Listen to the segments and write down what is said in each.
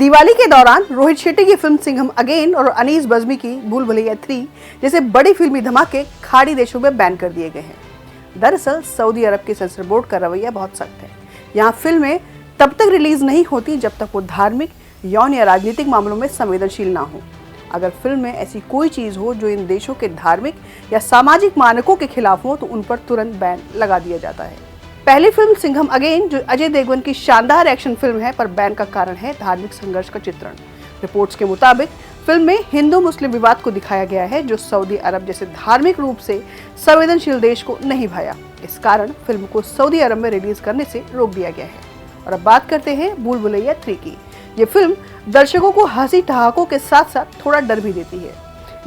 दिवाली के दौरान रोहित शेट्टी की फिल्म सिंघम अगेन और अनीस बज्मी की भूल भुलैया 3 जैसे बड़ी फिल्मी धमाके खाड़ी देशों में बैन कर दिए गए हैं। दरअसल सऊदी अरब के सेंसर बोर्ड का रवैया बहुत सख्त है। यहाँ फिल्में तब तक रिलीज नहीं होती जब तक वो धार्मिक, यौन या राजनीतिक मामलों में संवेदनशील ना हो। अगर फिल्म में ऐसी कोई चीज हो जो इन देशों के धार्मिक या सामाजिक मानकों के खिलाफ हो तो उन पर तुरंत बैन लगा दिया जाता है। पहली फिल्म सिंघम अगेन, जो अजय देवगन की शानदार एक्शन फिल्म है, पर बैन का कारण है धार्मिक संघर्ष का चित्रण। रिपोर्ट्स के मुताबिक फिल्म में हिंदू मुस्लिम विवाद को दिखाया गया है, जो सऊदी अरब जैसे धार्मिक रूप से संवेदनशील देश को नहीं भाया। इस कारण फिल्म को सऊदी अरब में रिलीज करने से रोक दिया गया है। और अब बात करते हैं भूल भुलैया 3 की। ये फिल्म दर्शकों को हंसी ठहाकों के साथ साथ थोड़ा डर भी देती है,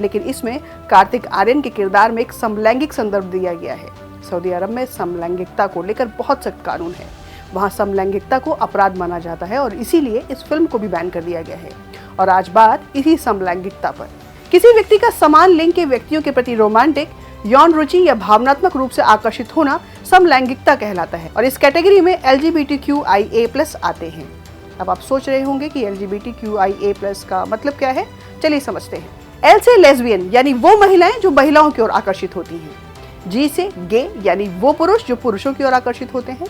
लेकिन इसमें कार्तिक आर्यन के किरदार में एक समलैंगिक संदर्भ दिया गया है। सऊदी अरब में समलैंगिकता को लेकर बहुत सख्त कानून है। वहाँ समलैंगिकता को अपराध माना जाता है और इसीलिए इस फिल्म को भी बैन कर दिया गया है। और आज बात इसी समलैंगिकता पर। किसी व्यक्ति का समान लिंग के व्यक्तियों के प्रति रोमांटिक, यौन रुचि या भावनात्मक रूप से आकर्षित होना समलैंगिकता कहलाता है और इस कैटेगरी में LGBTQIA+ आते हैं। अब आप सोच रहे होंगे कि LGBTQIA+ का मतलब क्या है, चलिए समझते हैं। L से लेस्बियन यानी वो महिलाएं जो महिलाओं की ओर आकर्षित होती हैं। G से गे यानी वो पुरुष जो पुरुषों की ओर आकर्षित होते हैं।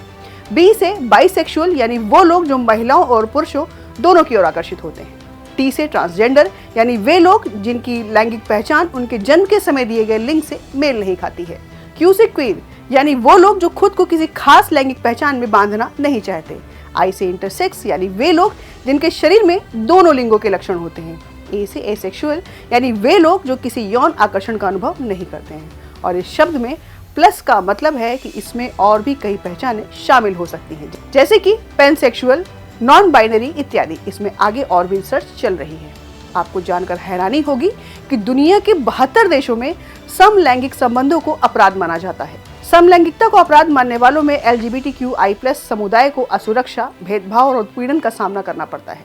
B से बाइसेक्सुअल यानी वो लोग जो महिलाओं और पुरुषों दोनों की ओर आकर्षित होते हैं। T से ट्रांसजेंडर यानी वे लोग जिनकी लैंगिक पहचान उनके जन्म के समय दिए गए लिंग से मेल नहीं खाती है। Q से क्वीर यानी वो लोग जो खुद को किसी खास लैंगिक पहचान में बांधना नहीं चाहते। I से इंटरसेक्स यानी वे लोग जिनके शरीर में दोनों लिंगों के लक्षण होते हैं। A से एसेक्सुअल यानी वे लोग जो किसी यौन आकर्षण का अनुभव नहीं करते हैं। और इस शब्द में प्लस का मतलब है कि इसमें और भी कई पहचानें शामिल हो सकती हैं, जैसे कि पैनसेक्सुअल, नॉन बाइनरी इत्यादि। इसमें आगे और भी रिसर्च चल रही है। आपको जानकर हैरानी होगी कि दुनिया के 72 देशों में समलैंगिक संबंधों को अपराध माना जाता है। समलैंगिकता को अपराध मानने वालों में LGBTQI+ समुदाय को असुरक्षा, भेदभाव और उत्पीड़न का सामना करना पड़ता है।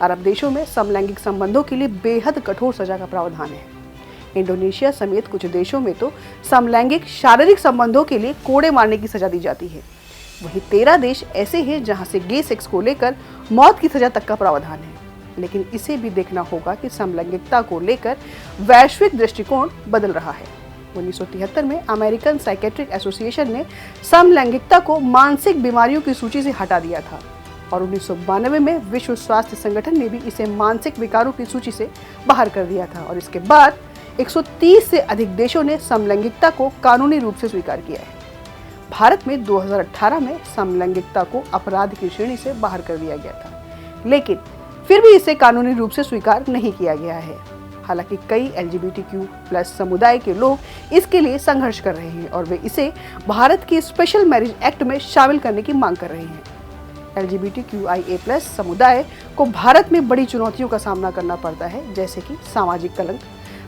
अरब देशों में समलैंगिक संबंधों के लिए बेहद कठोर सजा का प्रावधान है। इंडोनेशिया समेत कुछ देशों में तो समलैंगिक शारीरिक संबंधों के लिए कोड़े मारने की सजा दी जाती है। वहीं 13 देश ऐसे हैं जहां से गे सेक्स को लेकर मौत की सजा तक का प्रावधान है। लेकिन इसे भी देखना होगा कि समलैंगिकता को लेकर वैश्विक दृष्टिकोण बदल रहा है। 1973 में अमेरिकन साइकेट्रिक एसोसिएशन ने समलैंगिकता को मानसिक बीमारियों की सूची से हटा दिया था और 1992 में विश्व स्वास्थ्य संगठन ने भी इसे मानसिक विकारों की सूची से बाहर कर दिया था। और इसके बाद 130 से अधिक देशों ने समलैंगिकता को कानूनी रूप से स्वीकार किया है। भारत में 2018 में समलैंगिकता को अपराध की श्रेणी से बाहर कर दिया गया था, लेकिन फिर भी इसे कानूनी रूप से स्वीकार नहीं किया गया है। हालांकि कई LGBTQ+ समुदाय के लोग इसके लिए संघर्ष कर रहे हैं और वे इसे भारत के स्पेशल मैरिज एक्ट में शामिल करने की मांग कर रहे हैं। LGBTQIA+ समुदाय को भारत में बड़ी चुनौतियों का सामना करना पड़ता है, जैसे कि सामाजिक कलंक।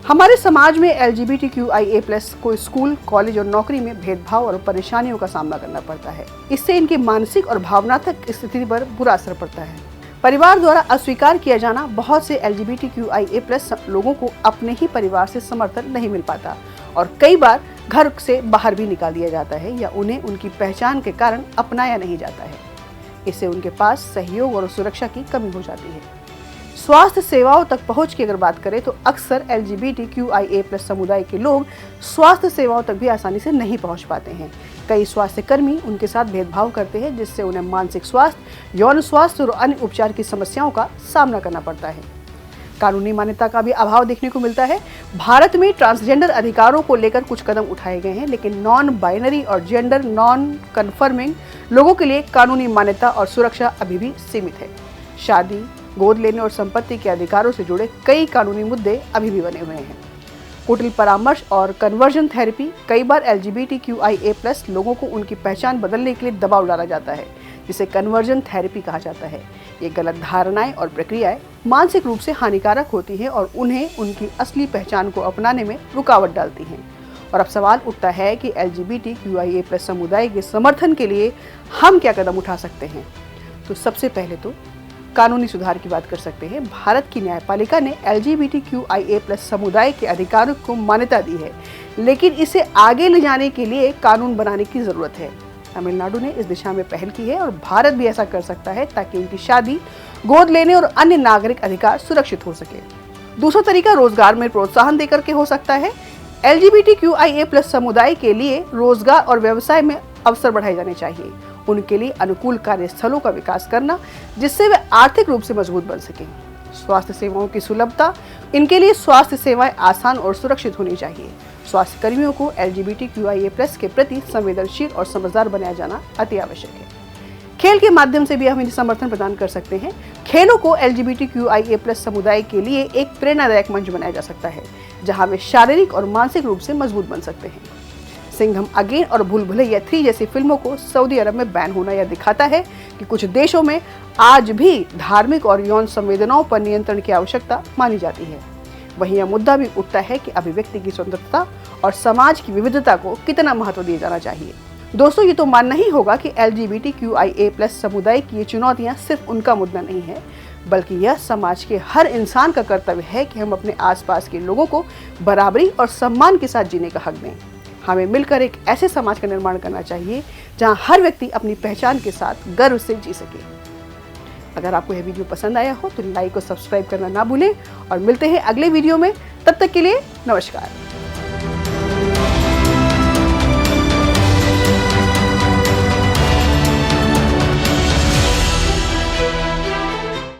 हमारे समाज में LGBTQIA+ को स्कूल, कॉलेज और नौकरी में भेदभाव और परेशानियों का सामना करना पड़ता है। इससे इनकी मानसिक और भावनात्मक स्थिति पर बुरा असर पड़ता है। परिवार द्वारा अस्वीकार किया जाना, बहुत से LGBTQIA+ लोगों को अपने ही परिवार से समर्थन नहीं मिल पाता और कई बार घर से बाहर भी निकाल दिया जाता है या उन्हें उनकी पहचान के कारण अपनाया नहीं जाता है। इससे उनके पास सहयोग और सुरक्षा की कमी हो जाती है। स्वास्थ्य सेवाओं तक पहुंच की अगर बात करें तो अक्सर LGBTQIA+ समुदाय के लोग स्वास्थ्य सेवाओं तक भी आसानी से नहीं पहुंच पाते हैं। कई स्वास्थ्य कर्मी उनके साथ भेदभाव करते हैं, जिससे उन्हें मानसिक स्वास्थ्य, यौन स्वास्थ्य और अन्य उपचार की समस्याओं का सामना करना पड़ता है। कानूनी मान्यता का भी अभाव देखने को मिलता है। भारत में ट्रांसजेंडर अधिकारों को लेकर कुछ कदम उठाए गए हैं, लेकिन नॉन बाइनरी और जेंडर नॉन कन्फर्मिंग लोगों के लिए कानूनी मान्यता और सुरक्षा अभी भी सीमित है। शादी, गोद लेने और संपत्ति के अधिकारों से जुड़े कई कानूनी मुद्दे अभी भी बने हुए हैं। कुटिल परामर्श और कन्वर्जन थेरेपी, कई बार LGBTQIA+ लोगों को उनकी पहचान बदलने के लिए दबाव डाला जाता है, जिसे कन्वर्जन थेरेपी कहा जाता है। ये गलत धारणाएं और प्रक्रियाएं मानसिक रूप से हानिकारक होती हैं और उन्हें उनकी असली पहचान को अपनाने में रुकावट डालती हैं। और अब सवाल उठता है कि LGBTQIA+ समुदाय के समर्थन के लिए हम क्या कदम उठा सकते हैं। तो सबसे पहले तो कानूनी सुधार की बात कर सकते हैं। भारत की न्यायपालिका ने LGBTQIA+ समुदाय के अधिकारों को मान्यता दी है, लेकिन इसे आगे ले जाने के लिए कानून बनाने की जरूरत है। तमिलनाडु ने इस दिशा में पहल की है और भारत भी ऐसा कर सकता है ताकि उनकी शादी, गोद लेने और अन्य नागरिक अधिकार सुरक्षित हो सके। दूसरा तरीका रोजगार में प्रोत्साहन देकर के हो सकता है। LGBTQIA+ समुदाय के लिए रोजगार और व्यवसाय में अवसर बढ़ाए जाने चाहिए। उनके लिए अनुकूल कार्यस्थलों का विकास करना जिससे वे आर्थिक रूप से मजबूत बन सकें। स्वास्थ्य सेवाओं की सुलभता, इनके लिए स्वास्थ्य सेवाएं आसान और सुरक्षित होनी चाहिए। स्वास्थ्य कर्मियों को LGBTQIA+ के प्रति संवेदनशील और समझदार बनाया जाना अति आवश्यक है। खेल के माध्यम से भी हम इन्हें समर्थन प्रदान कर सकते हैं। खेलों को LGBTQIA+ समुदाय के लिए एक प्रेरणादायक मंच बनाया जा सकता है, जहां वे शारीरिक और मानसिक रूप से मजबूत बन सकते हैं। सिंघम अगेन और भूल भुलैया 3 जैसी फिल्मों को सऊदी अरब में बैन होना यह दिखाता है कि कुछ देशों में आज भी धार्मिक और यौन संवेदनाओं पर नियंत्रण की आवश्यकता मानी जाती है। वहीं यह मुद्दा भी उठता है कि अभिव्यक्ति की स्वतंत्रता और समाज की विविधता को कितना महत्व दिया जाना चाहिए। दोस्तों, ये तो मानना ही होगा कि LGBTQIA+ समुदाय की ये चुनौतियां सिर्फ उनका मुद्दा नहीं है, बल्कि यह समाज के हर इंसान का कर्तव्य है कि हम अपने आसपास के लोगों को बराबरी और सम्मान के साथ जीने का हक दें। हमें मिलकर एक ऐसे समाज का निर्माण करना चाहिए जहां हर व्यक्ति अपनी पहचान के साथ गर्व से जी सके। अगर आपको यह वीडियो पसंद आया हो तो लाइक और सब्सक्राइब करना ना भूलें और मिलते हैं अगले वीडियो में। तब तक के लिए नमस्कार।